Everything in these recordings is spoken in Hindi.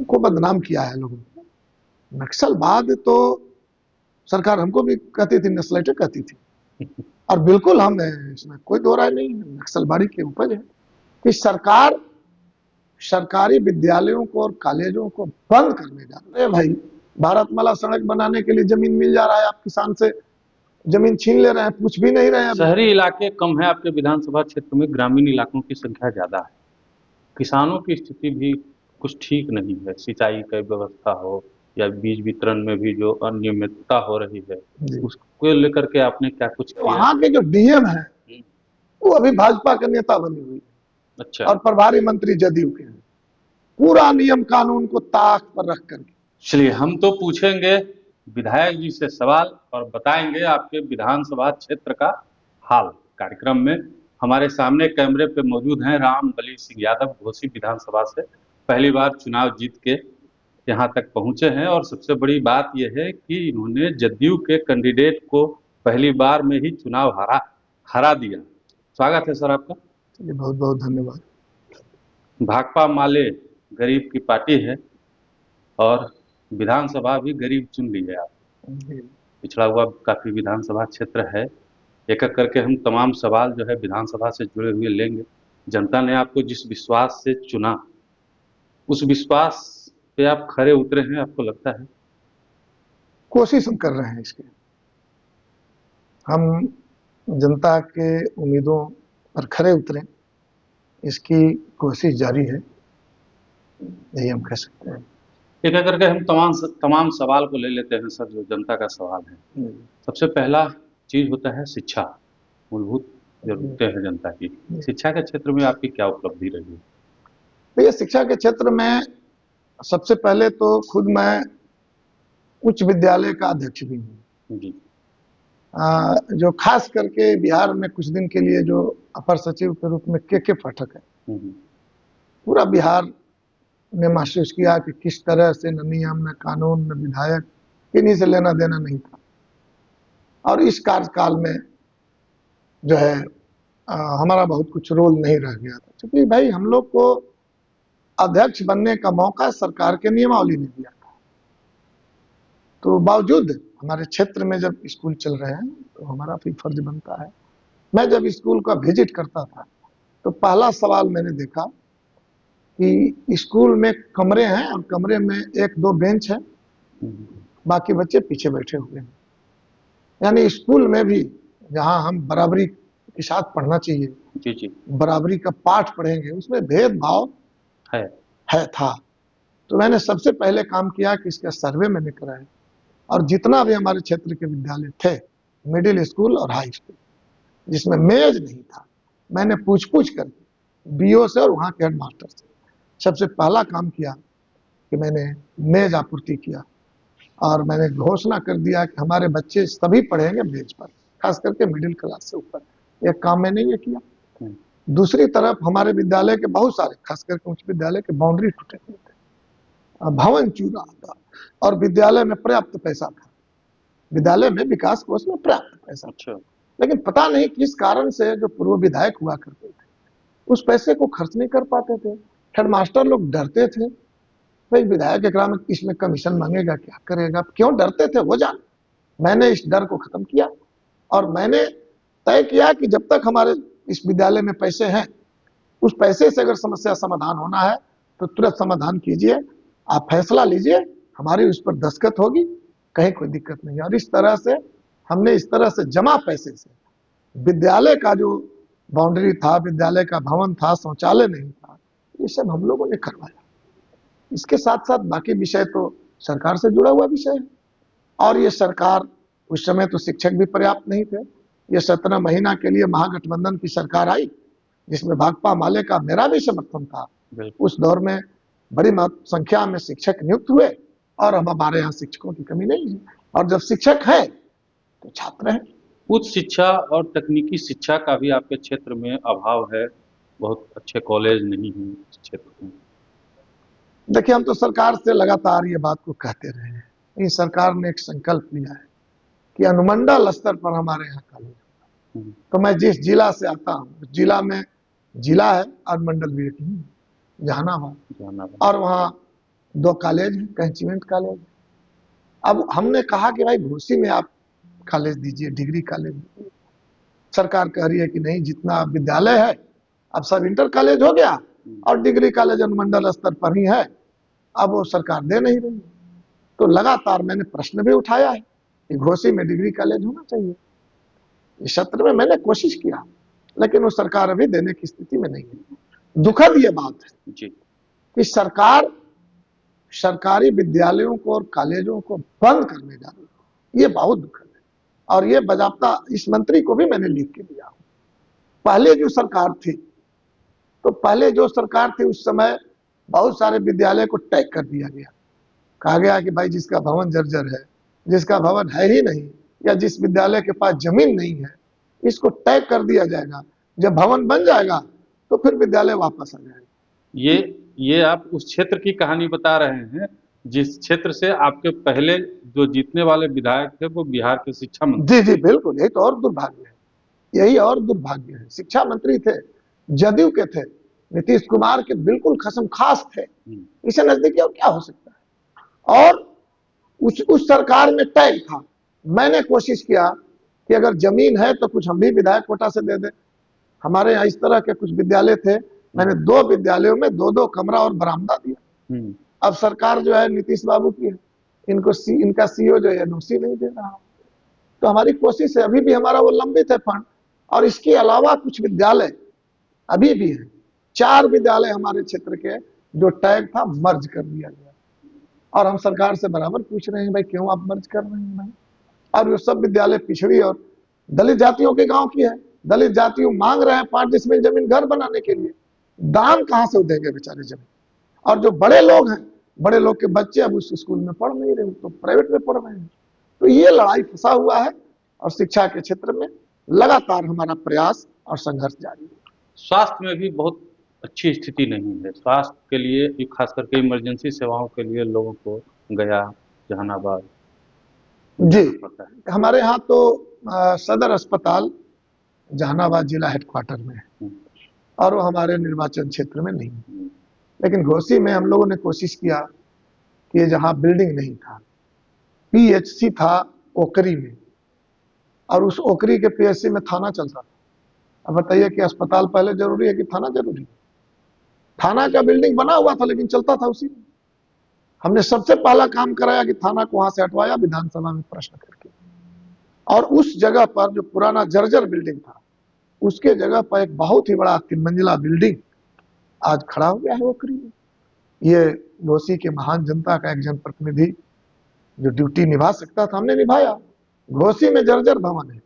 को बदनाम किया है लोगों ने। नक्सलवाद तो सरकार हमको भी कहती थी, नक्सलाइटें कहती थी, और बिल्कुल हम इसमें कोई दो राय नहीं है, नक्सलबाड़ी की उपज है कि सरकार सरकारी विद्यालयों को और कॉलेजों को बंद करने जा रहे हैं। भाई, भारतमाला सड़क बनाने के लिए जमीन मिल जा रहा है, आप किसान से जमीन छीन ले रहे हैं, पूछ भी नहीं रहे हैं अभी। शहरी इलाके कम है आपके विधानसभा क्षेत्र में, ग्रामीण इलाकों की संख्या ज़्यादा है। किसानों की स्थिति भी कुछ ठीक नहीं है, सिंचाई की व्यवस्था हो या बीज वितरण में भी जो अनियमितता हो रही है, जी। उसको लेकर के आपने क्या कुछ किया? वहां के जो डीएम है वो अभी भाजपा के नेता बनी हुई है अच्छा, और प्रभारी मंत्री जदयू के हैं, पूरा नियम कानून को ताक पर रख करके। चलिए हम तो पूछेंगे विधायक जी से सवाल और बताएंगे आपके विधानसभा क्षेत्र का हाल। कार्यक्रम में हमारे सामने कैमरे पे मौजूद हैं राम बली सिंह यादव, घोसी विधानसभा से पहली बार चुनाव जीत के यहाँ तक पहुंचे हैं, और सबसे बड़ी बात यह है कि इन्होंने जदयू के कैंडिडेट को पहली बार में ही चुनाव हरा दिया। स्वागत है सर आपका। चलिए, बहुत बहुत धन्यवाद। भाकपा माले गरीब की पार्टी है और विधानसभा भी गरीब चुन ली है। आप पिछड़ा हुआ काफी विधानसभा क्षेत्र है। एक एक करके हम तमाम सवाल जो है विधानसभा से जुड़े हुए लेंगे। जनता ने आपको जिस विश्वास से चुना, उस विश्वास पे आप खरे उतरे हैं, आपको लगता है? कोशिश हम कर रहे हैं इसके, हम जनता के उम्मीदों पर खरे उतरे, इसकी कोशिश जारी है, यही हम कह सकते हैं। एक एक करके हम तमाम सवाल को ले लेते हैं सर, जो जनता का सवाल है। सबसे पहला चीज होता है शिक्षा। मूलभूत जरूरतें हैं जनता की। शिक्षा के क्षेत्र में आपकी क्या उपलब्धि रही है? तो ये शिक्षा के क्षेत्र में सबसे पहले तो खुद मैं उच्च विद्यालय का अध्यक्ष भी हूँ, जी। जो खास करके बिहार में कुछ दिन के लिए जो अपर सचिव के रूप में के पाठक है, पूरा बिहार ने महसूस किया कि किस तरह से न नियम, न कानून, न विधायक, किन्हीं से लेना देना नहीं था। और इस कार्यकाल में जो है हमारा बहुत कुछ रोल नहीं रह गया था, क्योंकि भाई हम लोग को अध्यक्ष बनने का मौका सरकार के नियमावली ने दिया था। तो बावजूद हमारे क्षेत्र में जब स्कूल चल रहे हैं तो हमारा भी फर्ज बनता है। मैं जब स्कूल का विजिट करता था तो पहला सवाल मैंने देखा कि स्कूल में कमरे हैं और कमरे में एक दो बेंच है, बाकी बच्चे पीछे बैठे हुए हैं। यानी स्कूल में भी जहां हम बराबरी के साथ पढ़ना चाहिए, जी जी, बराबरी का पाठ पढ़ेंगे, उसमें भेदभाव है था। तो मैंने सबसे पहले काम किया कि इसका सर्वे मैंने कराया, और जितना भी हमारे क्षेत्र के विद्यालय थे, मिडिल स्कूल और हाई स्कूल, जिसमें मेज नहीं था, मैंने पूछ करके बीओ से और वहां के हेडमास्टर से सबसे पहला काम किया कि मैंने मेज आपूर्ति किया, और मैंने घोषणा कर दिया कि हमारे बच्चे सभी पढ़ेंगे मेज पर, खास करके मिडिल क्लास से ऊपर। एक काम मैंने ये किया। दूसरी तरफ हमारे विद्यालय के बहुत सारे, खास करके उच्च विद्यालय के बाउंड्री टूटे हुए थे, भवन चूरा था, और विद्यालय में पर्याप्त पैसा था, विद्यालय में विकास कोष में पर्याप्त पैसा। अच्छा। लेकिन पता नहीं किस कारण से जो पूर्व विधायक हुआ करते थे उस पैसे को खर्च नहीं कर पाते थे। हेडमास्टर लोग डरते थे, भाई विधायक एकरा में इसमें कमीशन मांगेगा, क्या करेगा, क्यों डरते थे वो जान। मैंने इस डर को खत्म किया और मैंने तय किया कि जब तक हमारे इस विद्यालय में पैसे हैं, उस पैसे से अगर समस्या समाधान होना है तो तुरंत समाधान कीजिए, आप फैसला लीजिए, हमारी उस पर दस्तखत होगी, कहीं कोई दिक्कत नहीं है। और इस तरह से हमने इस तरह से जमा पैसे से विद्यालय का जो बाउंड्री था, विद्यालय का भवन था, शौचालय नहीं था, ये सब हम लोगों ने करवाया। इसके साथ साथ बाकी विषय तो सरकार से जुड़ा हुआ विषय है, और ये सरकार, उस समय तो शिक्षक भी पर्याप्त नहीं थे। ये 17 महीना के लिए महागठबंधन की सरकार आई, जिसमें भाकपा माले का मेरा भी समर्थन था। उस दौर में बड़ी संख्या में शिक्षक नियुक्त हुए, और अब हमारे यहाँ शिक्षकों की कमी नहीं है, और जब शिक्षक है तो छात्र हैं। उच्च शिक्षा और तकनीकी शिक्षा का भी आपके क्षेत्र में अभाव है, बहुत अच्छे कॉलेज नहीं हैं इस क्षेत्र में। देखिए, हम तो सरकार से लगातार ये बात को कहते रहे हैं। इस सरकार ने एक संकल्प लिया है कि अनुमंडल स्तर पर हमारे यहाँ कॉलेज होगा। तो मैं जिस जिला से आता हूँ, उस जिला में जिला है और मंडल भी एक ही, जहानाबाद, और वहाँ 2 कॉलेज हैं, कैंचमेंट कॉलेज। अब हमने कहा कि भाई घोसी में आप कॉलेज दीजिए, डिग्री कॉलेज दीजिए। सरकार कह रही है कि नहीं, जितना विद्यालय है अब सब इंटर कॉलेज हो गया और डिग्री कॉलेज अनुमंडल स्तर पर ही है, अब वो सरकार दे नहीं रही। तो लगातार मैंने प्रश्न भी उठाया है कि घोसी में डिग्री कॉलेज होना चाहिए। इस सत्र में मैंने कोशिश किया, लेकिन वो सरकार अभी देने की स्थिति में नहीं है। दुखद ये बात है जी। कि सरकार सरकारी विद्यालयों को और कॉलेजों को बंद करने जा रही है। ये बहुत दुखद है, और ये बजाबता इस मंत्री को भी मैंने लिख के दिया। पहले जो सरकार थी, तो पहले जो सरकार थी उस समय बहुत सारे विद्यालय को टैग कर दिया गया। कहा गया कि भाई जिसका भवन जर्जर है, जिसका भवन है ही नहीं, या जिस विद्यालय के पास जमीन नहीं है, इसको टैग कर दिया जाएगा। जब भवन बन जाएगा तो फिर विद्यालय वापस आ जाएगा। ये आप उस क्षेत्र की कहानी बता रहे हैं जिस क्षेत्र से आपके पहले जो जीतने वाले विधायक थे वो बिहार के शिक्षा मंत्री। जी जी बिल्कुल, यही तो और दुर्भाग्य है, यही और दुर्भाग्य है। शिक्षा मंत्री थे, जदयू के थे, नीतीश कुमार के बिल्कुल खसम खास थे। इसे नजदीकी और क्या हो सकता है। और उस सरकार में टैग था। मैंने कोशिश किया कि अगर जमीन है तो कुछ हम भी विधायक कोटा से दे दें। हमारे यहाँ इस तरह के कुछ विद्यालय थे, मैंने 2 विद्यालयों में 2-2 कमरा और बरामदा दिया। अब सरकार जो है नीतीश बाबू की है, इनका सीओ जो है एनओसी नहीं दे रहा। तो हमारी कोशिश है, अभी भी हमारा वो लंबित है फंड। और इसके अलावा कुछ विद्यालय अभी भी है, 4 विद्यालय हमारे क्षेत्र के जो टैग था मर्ज कर दिया गया। और हम सरकार से बराबर पूछ रहे हैं भाई क्यों आप मर्ज कर रहे हैं भाई। और ये सब विद्यालय पिछड़ी और दलित जातियों के गांव की है। दलित जातियों मांग रहे हैं 5 डिसमिल जमीन घर बनाने के लिए, दान कहां से देंगे बेचारे जमीन। और जो बड़े लोग हैं, बड़े लोग के बच्चे अब उस स्कूल में पढ़ नहीं रहे, तो प्राइवेट में पढ़ रहे हैं। तो ये लड़ाई फंसा हुआ है, और शिक्षा के क्षेत्र में लगातार हमारा प्रयास और संघर्ष जारी है। स्वास्थ्य में भी बहुत अच्छी स्थिति नहीं है। स्वास्थ्य के लिए खास करके इमरजेंसी सेवाओं के लिए लोगों को गया, जहानाबाद जी, हमारे यहाँ तो सदर अस्पताल जहानाबाद जिला हेडक्वार्टर में है, और वो हमारे निर्वाचन क्षेत्र में नहीं है। लेकिन घोसी में हम लोगों ने कोशिश किया कि जहाँ बिल्डिंग नहीं था, पीएचसी था ओकरी में, और उस ओकरी के पीएचसी में थाना चलता था। अब बताइए कि अस्पताल पहले जरूरी है कि थाना जरूरी है। थाना का बिल्डिंग बना हुआ था लेकिन चलता था उसी में। हमने सबसे पहला काम कराया कि थाना को वहां से हटवाया, विधानसभा में प्रश्न करके। और उस जगह पर जो पुराना जर्जर बिल्डिंग था, उसके जगह पर एक बहुत ही बड़ा 3 मंजिला बिल्डिंग आज खड़ा हो गया है ओकरी में। ये घोसी के महान जनता का एक जनप्रतिनिधि जो ड्यूटी निभा सकता था, हमने निभाया। घोसी में जर्जर भवन है,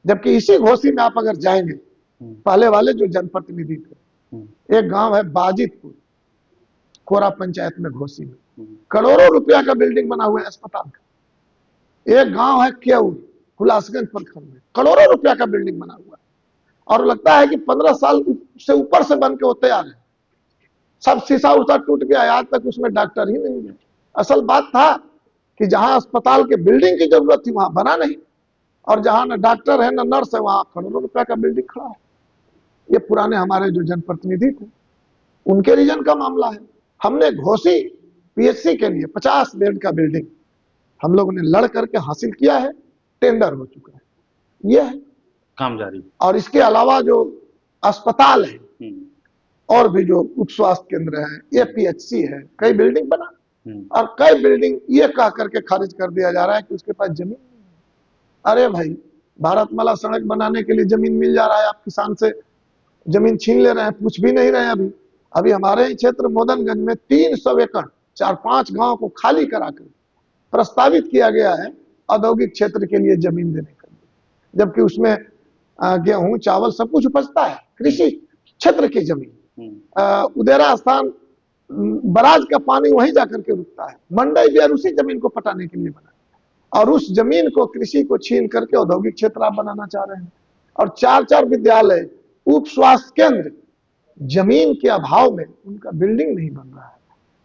जबकि इसी घोसी में आप अगर जाएंगे, पहले वाले जो जनप्रतिनिधि थे, एक गांव है बाजितपुर, कोरा पंचायत में घोसी में, करोड़ों रुपया का बिल्डिंग बना हुआ है अस्पताल का। एक गांव है केऊर, हुलासगंज प्रखंड में, करोड़ों रुपया का बिल्डिंग बना हुआ है, और लगता है कि 15 साल से ऊपर से बन के वो तैयार है। सब शीशा उषा टूट गया, आज तक उसमें डॉक्टर ही नहीं है। असल बात था कि जहां अस्पताल के बिल्डिंग की जरूरत थी वहां बना नहीं, और जहां न डॉक्टर है न नर्स है, वहां करोड़ों रुपया का बिल्डिंग खड़ा है। ये पुराने हमारे जो जनप्रतिनिधि थे, उनके रीजन का मामला है। हमने घोसी पीएचसी के लिए 50 बेड का बिल्डिंग हम लोगों ने लड़ करके हासिल किया है, टेंडर हो चुका है, यह है काम जारी। और इसके अलावा जो अस्पताल है और भी जो उप स्वास्थ्य केंद्र है, ये पीएचसी है, कई बिल्डिंग बना, और कई बिल्डिंग ये कह करके खारिज कर दिया जा रहा है कि उसके पास जमीन नहीं है। अरे भाई, भारतमाला सड़क बनाने के लिए जमीन मिल जा रहा है, आप किसान से जमीन छीन ले रहे हैं, पूछ भी नहीं रहे हैं। अभी हमारे ही क्षेत्र मोदनगंज में 300 एकड़ 4-5 गांव को खाली कराकर प्रस्तावित किया गया है औद्योगिक क्षेत्र के लिए जमीन देने का, जबकि उसमें गेहूं चावल सब कुछ उपजता है। कृषि क्षेत्र की जमीन, उदेरा स्थान, बराज का पानी वहीं जाकर के रुकता है। मंडई बिहार उसी जमीन को पटाने के लिए बना, और उस जमीन को कृषि को छीन करके औद्योगिक क्षेत्र आप बनाना चाह रहे हैं। और 4-4 विद्यालय, उप स्वास्थ्य केंद्र, जमीन के अभाव में उनका बिल्डिंग नहीं बन रहा है।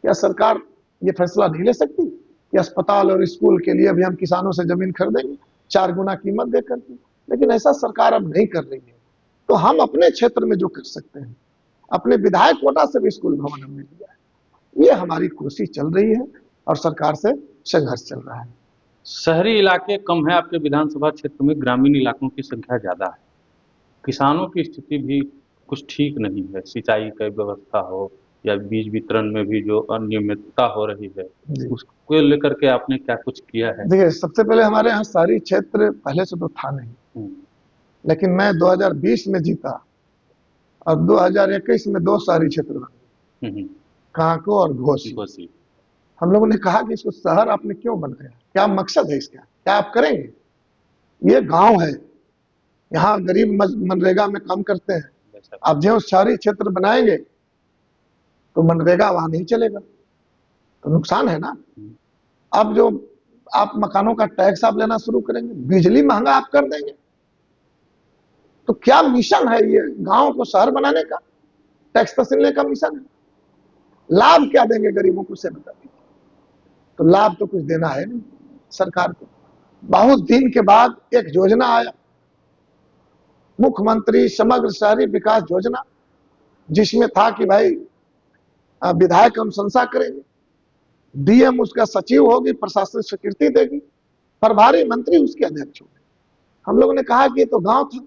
क्या सरकार ये फैसला नहीं ले सकती कि अस्पताल और स्कूल के लिए भी हम किसानों से जमीन खरीदेंगे 4 गुना कीमत देकर के? लेकिन ऐसा सरकार अब नहीं कर रही है। तो हम अपने क्षेत्र में जो कर सकते हैं, अपने विधायक कोटा से भी स्कूल भवन हमने लिया है, ये हमारी कोशिश चल रही है और सरकार से संघर्ष चल रहा है। शहरी इलाके कम है आपके विधानसभा क्षेत्र में, ग्रामीण इलाकों की संख्या ज़्यादा है। किसानों की स्थिति भी कुछ ठीक नहीं है, सिंचाई की व्यवस्था हो या बीज वितरण में भी जो अनियमितता हो रही है, जी उसको लेकर के आपने क्या कुछ किया है? देखिए, सबसे पहले हमारे यहाँ शहरी क्षेत्र पहले से तो था नहीं, हम्म, लेकिन मैं 2020 में जीता और 2021 में 2 शहरी क्षेत्र बने, हम्म, कांको और घोसी। घोसी। हम लोगों ने कहा कि इसको शहर आपने क्यों बनाया, क्या मकसद है इसका, क्या आप करेंगे? ये गांव है, यहाँ गरीब मनरेगा में काम करते हैं। वैसा। अब जो शहरी क्षेत्र बनाएंगे तो मनरेगा वहां नहीं चलेगा, तो नुकसान है ना। हम्म, अब जो आप मकानों का टैक्स आप लेना शुरू करेंगे, बिजली महंगा आप कर देंगे, तो क्या मिशन है ये गांव को शहर बनाने का? टैक्स वसूलने का मिशन है? लाभ क्या देंगे गरीबों को, से बता दीजिए। तो लाभ तो कुछ देना है नहीं सरकार को। बहुत दिन के बाद एक योजना आया, मुख्यमंत्री समग्र शहरी विकास योजना, जिसमें था कि भाई विधायक अनुशंसा करेंगे, डीएम उसका सचिव होगी, प्रशासन स्वीकृति देगी, प्रभारी मंत्री उसके अध्यक्ष होंगे। हम लोगों ने कहा कि ये तो गांव था,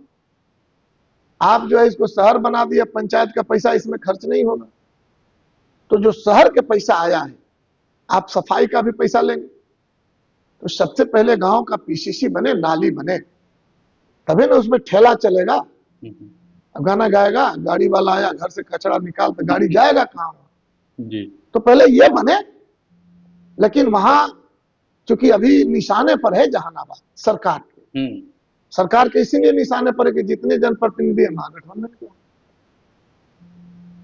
आप जो है इसको शहर बना दिया, पंचायत का पैसा इसमें खर्च नहीं होगा। तो जो शहर के पैसा आया है, आप सफाई का भी पैसा लेंगे, तो सबसे पहले गांव का पीसीसी बने, नाली बने, तभी ना उसमें ठेला चलेगा। अब गाना गाएगा, गाड़ी वाला आया घर से कचरा निकाल, तो गाड़ी जाएगा कहाँ? जी। तो पहले ये बने। लेकिन वहां चूंकि अभी निशाने पर है जहानाबाद सरकार के, सरकार के इसीलिए निशाने पर है कि जितने जनप्रतिनिधि है महागठबंधन के,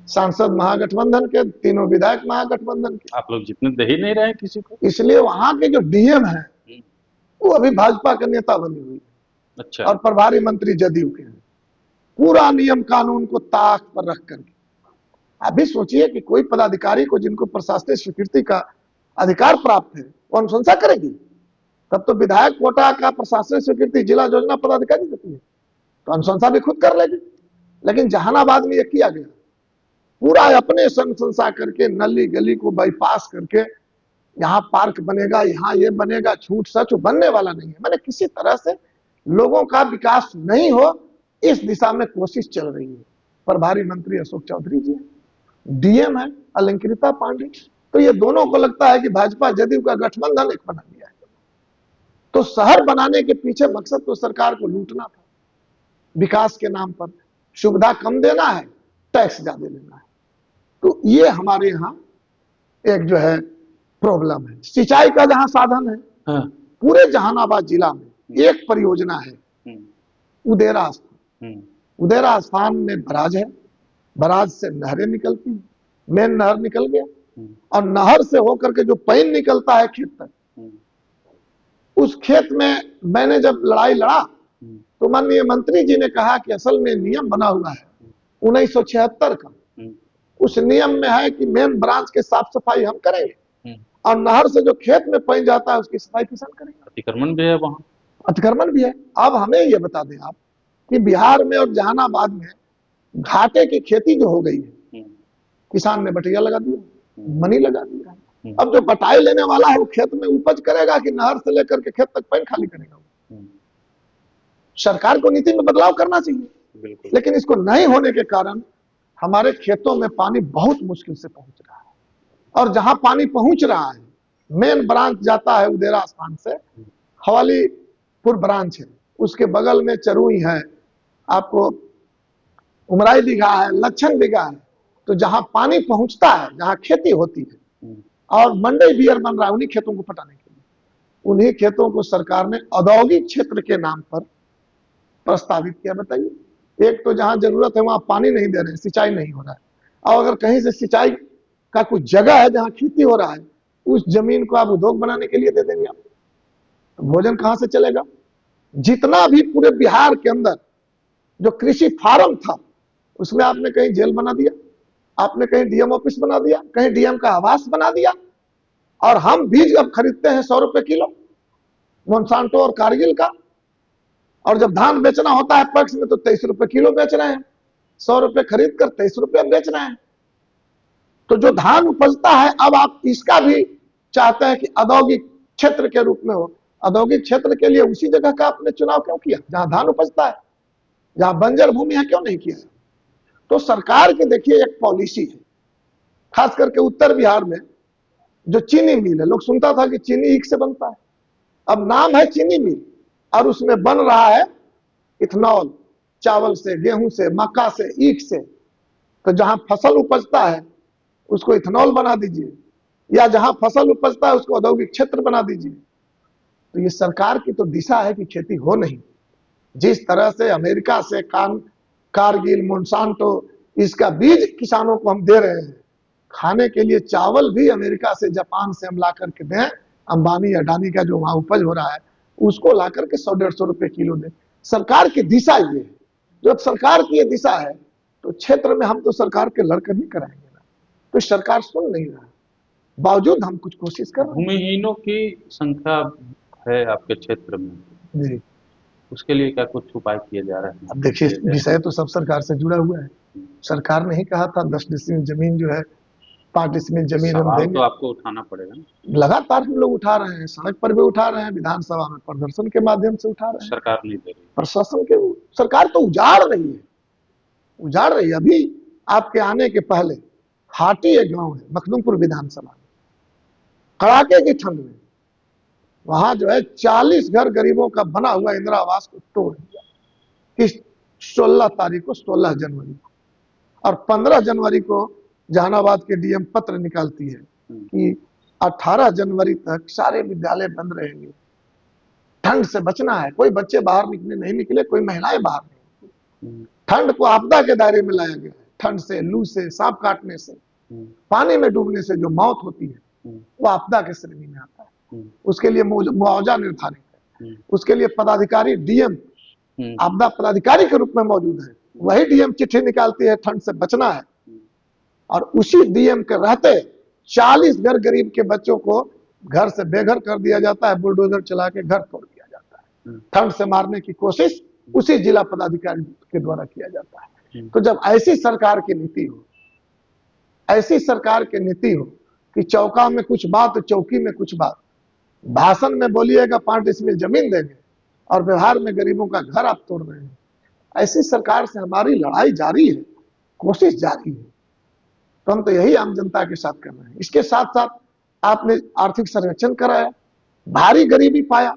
सांसद महागठबंधन के, तीनों विधायक महागठबंधन के। आप लोग जितने दे ही नहीं रहे किसी को। इसलिए वहां के जो डीएम है वो अभी भाजपा के नेता बनी हुई है, अच्छा। और प्रभारी मंत्री जदयू के हैं। पूरा नियम कानून को ताक पर रख करके अभी सोचिए कि कोई पदाधिकारी को जिनको प्रशासनिक स्वीकृति का अधिकार प्राप्त है वो अनुशंसा करेगी, तब तो विधायक कोटा का प्रशासनिक स्वीकृति जिला योजना पदाधिकारी देती है, तो अनुशंसा भी खुद कर लेगी। लेकिन जहानाबाद में यह किया गया, पूरा अपने अनुशंसा करके नली गली को बाईपास करके यहाँ पार्क बनेगा, यहाँ ये बनेगा, छूट सच बनने वाला नहीं है। मैंने किसी तरह से लोगों का विकास नहीं हो, इस दिशा में कोशिश चल रही है। प्रभारी मंत्री अशोक चौधरी जी हैं, डीएम है अलंकृता पांडे, तो ये दोनों को लगता है कि भाजपा जदयू का गठबंधन एक बना लिया है। तो शहर बनाने के पीछे मकसद तो सरकार को लूटना था, विकास के नाम पर सुविधा कम देना है, टैक्स ज्यादा लेना है। तो ये हमारे यहाँ एक जो है प्रॉब्लम है। सिंचाई का जहां साधन है, हाँ। पूरे जहानाबाद जिला में एक परियोजना है, उदेरा स्थान। उदेरा स्थान में बराज है, बराज से नहरें निकलती हैं, मेन नहर निकल गया, और नहर से होकर के जो पानी निकलता है खेत तक, उस खेत में मैंने जब लड़ाई लड़ा तो माननीय मंत्री जी ने कहा कि असल में नियम बना हुआ है 1976 का, उस नियम में है कि मेन ब्रांच के साफ सफाई हम करेंगे और नहर से जो खेत में पानी जाता है उसकी सफाई किसान करेंगे। अतिक्रमण भी है वहां, अतिक्रमण भी है। अब हमें ये बता दें आप कि बिहार में और जहानाबाद में घाटे की खेती जो हो गई है, किसान ने बटिया लगा दिया, मनी लगा दिया है। अब जो बटाई लेने वाला है वो खेत में उपज करेगा कि नहर से लेकर के खेत तक पानी खाली करेगा? सरकार को नीति में बदलाव करना चाहिए, लेकिन इसको नहीं होने के कारण हमारे खेतों में पानी बहुत मुश्किल से पहुंच रहा है। और जहां पानी पहुंच रहा है, मेन ब्रांच जाता है उदेरा स्थान से, हवालीपुर ब्रांच है, उसके बगल में चरुई है, आपको उमराई दिघा है, लक्षण दिघा है। तो जहां पानी पहुंचता है, जहां खेती होती है और मंडी बियर बन रहा है उन्हीं खेतों को पटाने के लिए, उन्हीं खेतों को सरकार ने औद्योगिक क्षेत्र के नाम पर प्रस्तावित किया। बताइए, एक तो जहां जरूरत है वहां पानी नहीं दे रहे हैं, सिंचाई नहीं हो रहा है, और अगर कहीं से सिंचाई का कुछ जगह है जहां खेती हो रहा है, उस जमीन को आप उद्योग बनाने के लिए दे देंगे आप, तो भोजन कहां से चलेगा? जितना भी पूरे बिहार के अंदर जो कृषि फार्म था, उसमें आपने कहीं जेल बना दिया, आपने कहीं डीएम ऑफिस बना दिया, कहीं डीएम का आवास बना दिया, और हम बीज अब खरीदते हैं 100 रुपए किलो मोनसांटो और कारगिल का, और जब धान बेचना होता है पैक्स में तो 23 रुपए किलो बेच रहे हैं, 100 रुपए खरीद कर 23 रुपए बेच रहे हैं। तो जो धान उपजता है, अब आप इसका भी चाहते हैं कि औद्योगिक क्षेत्र के रूप में हो। औद्योगिक क्षेत्र के लिए उसी जगह का आपने चुनाव क्यों किया जहां धान उपजता है? जहां बंजर भूमि है क्यों नहीं किया? तो सरकार की देखिए एक पॉलिसी है, खास करके उत्तर बिहार में जो चीनी मिल है, लोग सुनता था कि चीनी ईख से बनता है, अब नाम है चीनी मिल और उसमें बन रहा है इथेनॉल, चावल से, गेहूं से, मक्का से, ईख से। तो जहां फसल उपजता है उसको इथेनॉल बना दीजिए, या जहां फसल उपजता है उसको औद्योगिक क्षेत्र बना दीजिए। तो ये सरकार की तो दिशा है कि खेती हो नहीं। जिस तरह से अमेरिका से कारगिल, मोनसांटो, इसका बीज किसानों को हम दे रहे हैं, खाने के लिए चावल भी अमेरिका से, जापान से हम ला करके दें, अंबानी अडानी का जो वहां उपज हो रहा है उसको ला करके 100-150 रुपए किलो दें। सरकार की दिशा ये है। जब सरकार की ये दिशा है तो क्षेत्र में हम तो सरकार के लड़कर नहीं कराएंगे ना, तो सरकार सुन नहीं रहा, बावजूद हम कुछ कोशिश कर रहे हैं। भूमिहीनों की संख्या है आपके क्षेत्र में, जी, उसके लिए क्या कुछ उपाय किए जा रहे हैं? अब देखिए विषय तो सब सरकार से जुड़ा हुआ है। सरकार ने ही कहा था 10 डिसमिल जमीन जो है, 5 डिसमिल जमीन हम सवाल तो देंगे। आपको उठाना पड़ेगा ना। लगातार हम लोग उठा रहे हैं, सड़क पर भी उठा रहे हैं, विधानसभा में प्रदर्शन के माध्यम से उठा रहे हैं। सरकार नहीं दे रही। प्रशासन के, सरकार तो उजाड़ रही है, उजाड़ रही है। अभी आपके आने के पहले हाटी एक गांव है मखदूमपुर विधानसभा में, कड़ाके की ठंड में वहां जो है 40 घर गरीबों का बना हुआ इंदिरा आवास को तोड़ दिया। किस 16 तारीख को, 16 जनवरी को, और 15 जनवरी को जहानाबाद के डीएम पत्र निकालती है कि 18 जनवरी तक सारे विद्यालय बंद रहेंगे, ठंड से बचना है, कोई बच्चे बाहर निकले नहीं निकले, कोई महिलाएं बाहर नहीं निकली। ठंड को आपदा के दायरे में लाया गया है। ठंड से, लू से, सांप काटने से, पानी में डूबने से जो मौत होती है वो आपदा के श्रेणी में आता है। उसके लिए मुआवजा निर्धारित है, उसके लिए पदाधिकारी डीएम आपदा पदाधिकारी के रूप में मौजूद है, वही डीएम चिट्ठी निकालती है ठंड से बचना है, और उसी डीएम के रहते 40 घर गरीब के बच्चों को घर से बेघर कर दिया जाता है, बुलडोजर चला के घर तोड़ दिया जाता है। ठंड से मारने की कोशिश उसी जिला पदाधिकारी के द्वारा किया जाता है। तो जब ऐसी सरकार की नीति हो, ऐसी सरकार की नीति हो कि चौका में कुछ बात, चौकी में कुछ बात, भाषण में बोलिएगा 5 डिसमिल जमीन देंगे और व्यवहार में गरीबों का घर आप तोड़ रहे हैं, ऐसी सरकार से हमारी लड़ाई जारी है, कोशिश जारी है। तो हम तो यही आम जनता के साथ कर रहे हैं। इसके साथ साथ आपने आर्थिक सर्वेक्षण कराया, भारी गरीबी पाया,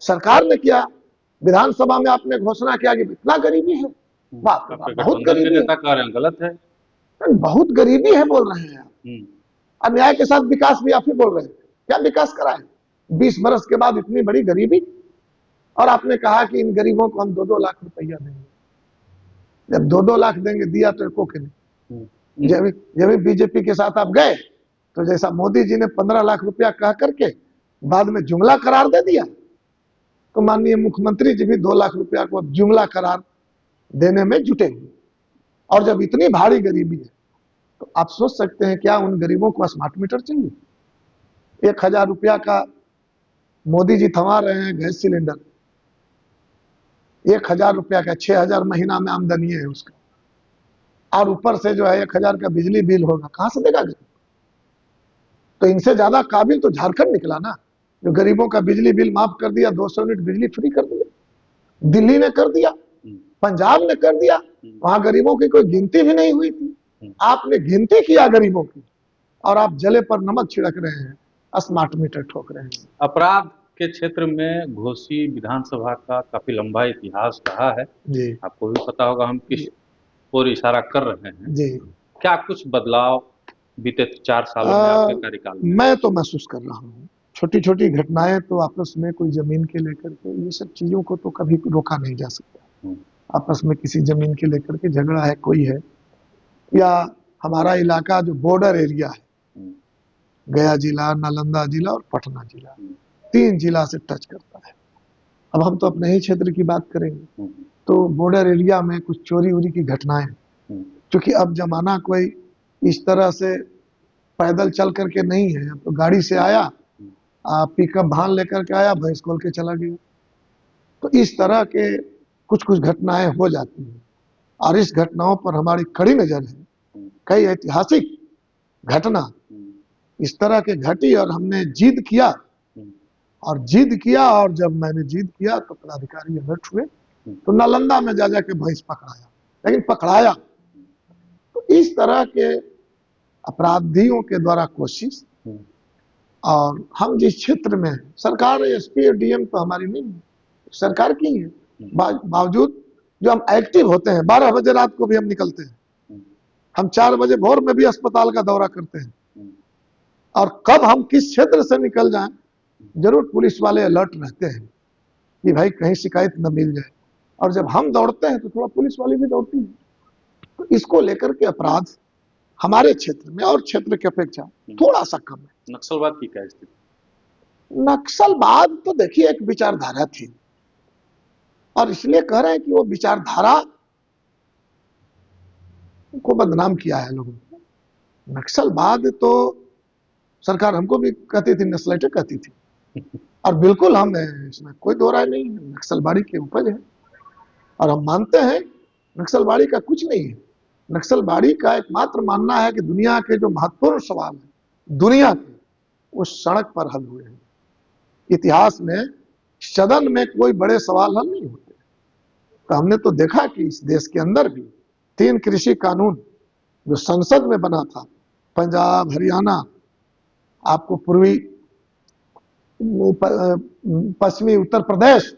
सरकार ने किया, विधानसभा में आपने घोषणा किया कि इतना गरीबी है, बाप रे बाप, बहुत गरीबी है, कह रहे हैं गलत है, बहुत गरीबी है बोल रहे हैं आप। अन्याय के साथ विकास भी आप ही बोल रहे हैं, क्या विकास कराए 20 बरस के बाद इतनी बड़ी गरीबी? और आपने कहा कि इन गरीबों को हम 2-2 लाख रुपया देंगे। जब 2-2 लाख देंगे, दिया तो एको के नहीं। जब बीजेपी के साथ आप गए तो जैसा मोदी जी ने 15 लाख रुपया कह करके बाद में जुमला करार दे दिया, तो माननीय मुख्यमंत्री जी भी 2 लाख रुपया को जुमला करार देने में जुटे हुए। और जब इतनी भारी गरीबी है तो आप सोच सकते हैं क्या उन गरीबों को स्मार्ट मीटर चाहिए? 1000 रुपया का मोदी जी थमा रहे हैं गैस सिलेंडर, 1000 रुपया का 6000 महीना में आमदनी है उसका, और ऊपर से जो है 1000 का बिजली बिल होगा, कहां से देगा गरीब? तो इनसे ज्यादा काबिल तो झारखंड निकला ना, जो गरीबों का बिजली बिल माफ कर दिया, 200 यूनिट बिजली फ्री कर दिया। दिल्ली ने कर दिया, पंजाब ने कर दिया, वहां गरीबों की कोई गिनती भी नहीं हुई थी। आपने गिनती किया गरीबों की, और आप जले पर नमक छिड़क रहे हैं, स्मार्ट मीटर ठोक रहे हैं। अपराध के क्षेत्र में घोसी विधानसभा का काफी लंबा इतिहास रहा है जी, आपको भी पता होगा हम किस ओर इशारा कर रहे हैं जी। क्या कुछ बदलाव बीते 4 सालों में आपके कार्यकाल में? मैं तो महसूस कर रहा हूँ, छोटी छोटी घटनाएं तो आपस में, कोई जमीन के लेकर के, ये सब चीजों को तो कभी रोका नहीं जा सकता। आपस में किसी जमीन के लेकर के झगड़ा है, कोई है, या हमारा इलाका जो बॉर्डर एरिया है, गया जिला, नालंदा जिला और पटना जिला, 3 जिला से टच करता है। अब हम तो अपने ही क्षेत्र की बात करेंगे तो बॉर्डर एरिया में कुछ चोरी उरी की घटनाएं, क्योंकि अब जमाना कोई इस तरह से पैदल चल करके नहीं है, अब तो गाड़ी से आया, पिकअप भान लेकर के आया, भैंस खोल के चला गया। तो इस तरह के कुछ कुछ घटनाएं हो जाती हैं, और इस घटनाओं पर हमारी कड़ी नजर है। कई ऐतिहासिक घटना इस तरह के घटी और हमने जिद किया, और जब मैंने जिद किया तो पदाधिकारी अलर्ट हुए, तो नालंदा में जा जाके भैंस पकड़ाया, लेकिन पकड़ाया। तो इस तरह के अपराधियों के द्वारा कोशिश, और हम जिस क्षेत्र में हैं, सरकार एसपी और डीएम तो हमारी नहीं है, सरकार की है, बावजूद जो हम एक्टिव होते हैं, 12 बजे रात को भी हम निकलते हैं, हम 4 बजे भोर में भी अस्पताल का दौरा करते हैं, और कब हम किस क्षेत्र से निकल जाएं जरूर पुलिस वाले अलर्ट रहते हैं कि भाई कहीं शिकायत न मिल जाए, और जब हम दौड़ते हैं तो थोड़ा पुलिस वाले भी दौड़ती है। तो इसको लेकर के अपराध हमारे क्षेत्र में और क्षेत्र की अपेक्षा थोड़ा सा कम है। नक्सलवाद की क्या स्थिति? नक्सलवाद तो देखिए एक विचारधारा थी, और इसलिए कह रहे हैं कि वो विचारधारा को बदनाम किया है लोगों ने। नक्सलवाद तो सरकार हमको भी कहती थी, नक्सलाइटें कहती थी, और बिल्कुल हम इसमें कोई दो राय नहीं है, नक्सलवाड़ी की उपज है, और हम मानते हैं नक्सलवाड़ी का कुछ नहीं है। नक्सलवाड़ी का एकमात्र मानना है कि दुनिया के जो महत्वपूर्ण सवाल हैं दुनिया के, वो सड़क पर हल हुए हैं। इतिहास में सदन में कोई बड़े सवाल हल नहीं होते। तो हमने तो देखा कि इस देश के अंदर भी 3 कृषि कानून जो संसद में बना था, पंजाब, हरियाणा, आपको पूर्वी पश्चिमी उत्तर प्रदेश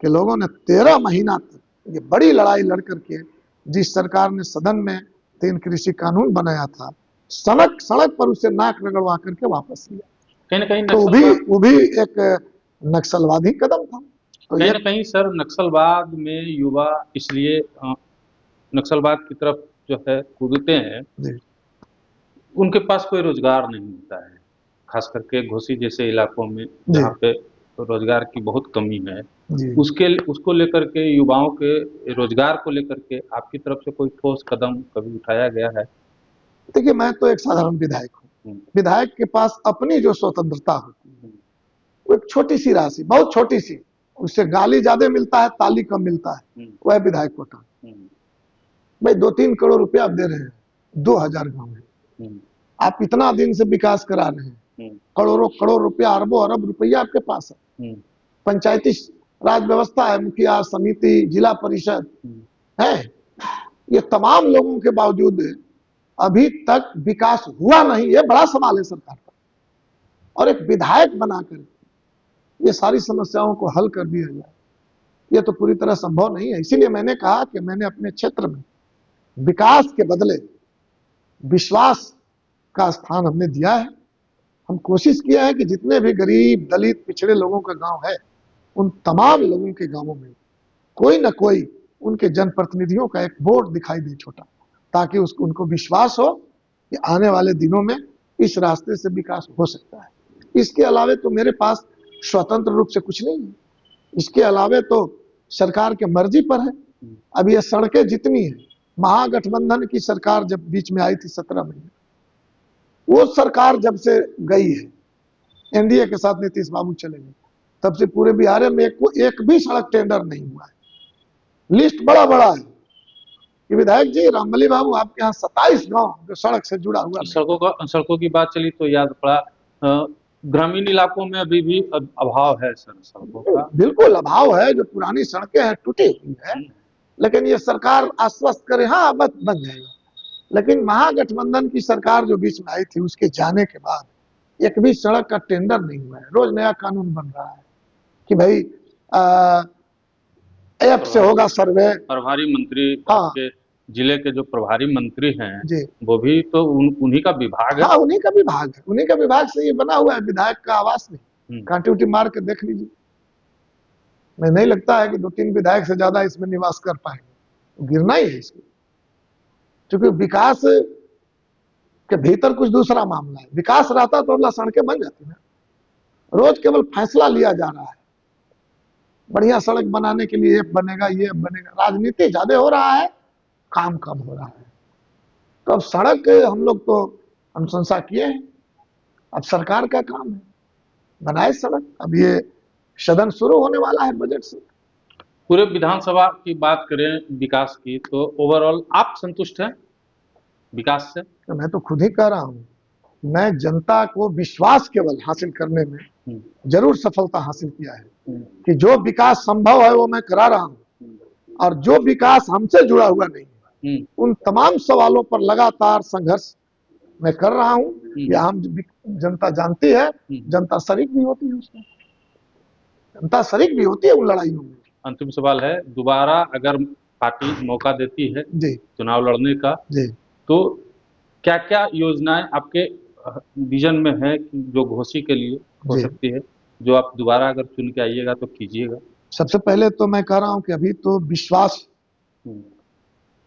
के लोगों ने 13 महीना तक ये बड़ी लड़ाई लड़ करके जिस सरकार ने सदन में 3 कृषि कानून बनाया था, सड़क पर उसे नाक रगड़वा करके वापस लिया। कहीं ना कहीं तो वो भी एक नक्सलवादी कदम था। तो कहीं ना कहीं सर नक्सलवाद में युवा इसलिए नक्सलवाद की तरफ जो है कूदते हैं, उनके पास कोई रोजगार नहीं होता है, खास करके घोसी जैसे इलाकों में जहाँ पे रोजगार की बहुत कमी है। उसको लेकर के युवाओं के रोजगार को लेकर के आपकी तरफ से कोई ठोस कदम कभी उठाया गया है? देखिए, मैं तो एक साधारण विधायक हूँ। विधायक के पास अपनी जो स्वतंत्रता होती है वो एक छोटी सी राशि, बहुत छोटी सी, उससे गाली ज्यादा मिलता है, ताली कम मिलता है, वह है विधायक कोटा। भाई 2-3 करोड़ रुपया आप दे रहे हैं, 2000 गांव है, आप इतना दिन से विकास करा रहे हैं, करोड़ों करोड़ रुपया, अरबों अरब रुपया आपके पास है, पंचायती राज व्यवस्था है, मुखिया समिति, जिला परिषद है, ये तमाम लोगों के बावजूद अभी तक विकास हुआ नहीं। ये बड़ा सवाल है सरकार का, और एक विधायक बनाकर ये सारी समस्याओं को हल कर दिया जाए, ये तो पूरी तरह संभव नहीं है। इसीलिए मैंने कहा कि मैंने अपने क्षेत्र में विकास के बदले विश्वास का स्थान हमने दिया है। हम कोशिश किया है कि जितने भी गरीब, दलित, पिछड़े लोगों का गांव है, उन तमाम लोगों के गांवों में कोई ना कोई उनके जनप्रतिनिधियों का एक बोर्ड दिखाई दे छोटा, ताकि उनको विश्वास हो कि आने वाले दिनों में इस रास्ते से विकास हो सकता है। इसके अलावे तो मेरे पास स्वतंत्र रूप से कुछ नहीं है। इसके अलावे तो सरकार के मर्जी पर है। अब ये सड़कें जितनी है, महागठबंधन की सरकार जब बीच में आई थी 17 महीने, वो सरकार जब से गई है, एनडीए के साथ नीतीश बाबू चले गए, तब से पूरे बिहार में एक भी सड़क टेंडर नहीं हुआ है। लिस्ट बड़ा बड़ा है कि विधायक जी, रामबली बाबू, आपके यहाँ 27 गांव जो सड़क से जुड़ा हुआ। सड़कों की बात चली तो याद पड़ा, ग्रामीण इलाकों में अभी भी अभाव है सर सड़कों का। बिल्कुल अभाव है, जो पुरानी सड़कें हैं टूटी हुई है, लेकिन ये सरकार आश्वस्त करे हाँ बन जाएगा, लेकिन महागठबंधन की सरकार जो बीच में आई थी, उसके जाने के बाद एक भी सड़क का टेंडर नहीं हुआ है। रोज नया कानून बन रहा है कि भाई ऐप से होगा सर्वे। प्रभारी मंत्री, आपके जिले के जो प्रभारी मंत्री हैं वो भी तो उन्हीं का विभाग है। हाँ, उन्हीं का विभाग है, उन्हीं का विभाग से ये बना हुआ है। विधायक का आवास नहीं, कांटी उटी मार के देख लीजिए। मैं नहीं लगता है कि 2-3 विधायक से ज्यादा इसमें निवास कर पाएंगे, गिरना ही है इसको, क्योंकि विकास के भीतर कुछ दूसरा मामला है। विकास रहता तो अगला सड़कें बन जाती ना। रोज केवल फैसला लिया जा रहा है, बढ़िया सड़क बनाने के लिए ये बनेगा, ये बनेगा, राजनीति ज्यादा हो रहा है, काम कम हो रहा है। तो अब सड़क हम लोग तो अनुशंसा किए हैं, अब सरकार का काम है बनाए सड़क। अब ये सदन शुरू होने वाला है बजट से। पूरे विधानसभा की बात करें विकास की, तो ओवरऑल आप संतुष्ट हैं? विकास से? तो मैं तो खुद ही कह रहा हूँ, मैं जनता को विश्वास केवल हासिल करने में जरूर सफलता हासिल किया है कि जो विकास संभव है वो मैं करा रहा हूँ, और जो विकास हमसे जुड़ा हुआ नहीं है उन तमाम सवालों पर लगातार संघर्ष मैं कर रहा हूँ। यह हम जनता जानती है, जनता शरीक भी होती है उसमें, जनता शरीक भी होती है उन लड़ाइयों में। अंतिम सवाल है, दोबारा अगर पार्टी मौका देती है जी चुनाव लड़ने का, जी तो क्या क्या योजनाएं आपके विजन में है कि जो घोसी के लिए हो जी सकती है, जो आप दोबारा अगर चुन के आइएगा तो कीजिएगा? सबसे पहले तो मैं कह रहा हूं कि अभी तो विश्वास हम्म,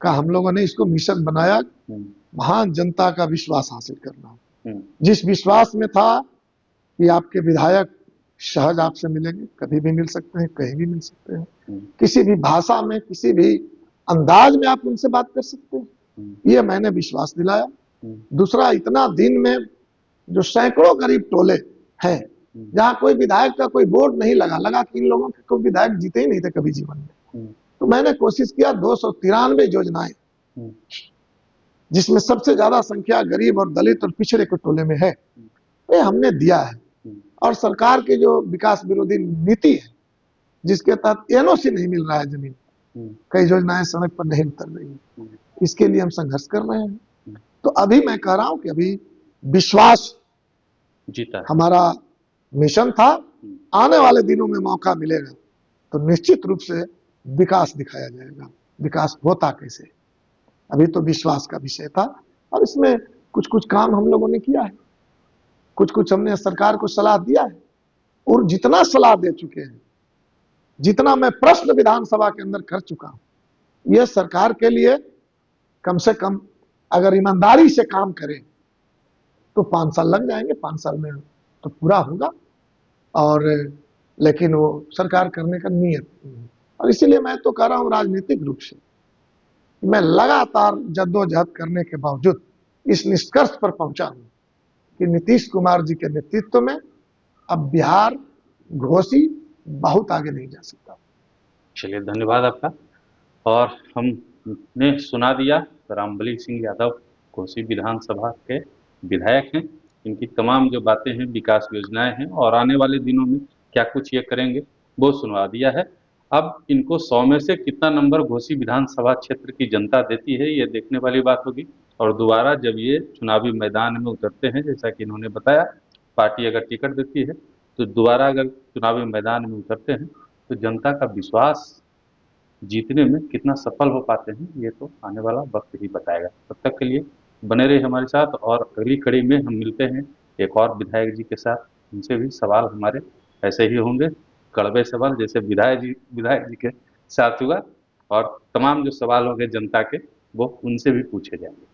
का हम लोगों ने इसको मिशन बनाया, हम्म, महान जनता का विश्वास हासिल करना। हम्म, जिस विश्वास में था कि आपके विधायक सहज आपसे मिलेंगे, कभी भी मिल सकते हैं, कहीं भी मिल सकते हैं, हम्म, किसी भी भाषा में, किसी भी अंदाज में आप उनसे बात कर सकते हैं, ये मैंने विश्वास दिलाया। दूसरा, इतना दिन में जो सैकड़ों करीब टोले हैं जहां कोई विधायक का कोई बोर्ड नहीं लगा कि इन लोगों के कोई विधायक जीते ही नहीं थे कभी जीवन में, तो मैंने कोशिश किया 293 योजनाएं, जिसमें सबसे ज्यादा संख्या गरीब और दलित और पिछड़े के टोले में है, ये हमने दिया है। और सरकार की जो विकास विरोधी नीति है, जिसके तहत एनओसी नहीं मिल रहा है जमीन, कई योजनाएं सड़क पर नहीं उतर रही है, इसके लिए हम संघर्ष कर रहे हैं। तो अभी मैं कह रहा हूं कि अभी विश्वास जीता हमारा मिशन था, आने वाले दिनों में मौका मिलेगा तो निश्चित रूप से विकास दिखाया जाएगा। विकास होता कैसे, अभी तो विश्वास का विषय था, और इसमें कुछ कुछ काम हम लोगों ने किया है, कुछ कुछ हमने सरकार को सलाह दिया है, और जितना सलाह दे चुके हैं, जितना मैं प्रश्न विधानसभा के अंदर कर चुका हूं, यह सरकार के लिए कम से कम अगर ईमानदारी से काम करें तो 5 साल लग जाएंगे, 5 साल में तो पूरा होगा। और लेकिन वो सरकार करने का नियत नहीं है, और इसीलिए मैं तो कह रहा हूं राजनीतिक रूप से मैं लगातार जद्दोजहद करने के बावजूद इस निष्कर्ष पर पहुंचा हूं कि नीतीश कुमार जी के नेतृत्व में अब बिहार घोसी बहुत आगे नहीं जा सकता। चलिए, धन्यवाद आपका। और हमने सुना दिया, रामबली सिंह यादव कोसी विधानसभा के विधायक हैं, इनकी तमाम जो बातें हैं, विकास योजनाएं हैं और आने वाले दिनों में क्या कुछ ये करेंगे वो सुनवा दिया है। अब इनको 100 में से कितना नंबर घोसी विधानसभा क्षेत्र की जनता देती है, ये देखने वाली बात होगी। और दोबारा जब ये चुनावी मैदान में उतरते हैं, जैसा कि इन्होंने बताया, पार्टी अगर टिकट देती है तो दोबारा अगर चुनावी मैदान में उतरते हैं तो जनता का विश्वास जीतने में कितना सफल हो पाते हैं, ये तो आने वाला वक्त ही बताएगा। तब तक के लिए बने रहिए हमारे साथ, और अगली कड़ी में हम मिलते हैं एक और विधायक जी के साथ। उनसे भी सवाल हमारे ऐसे ही होंगे, कड़वे सवाल, जैसे विधायक जी के साथ हुआ, और तमाम जो सवाल होंगे जनता के वो उनसे भी पूछे जाएंगे।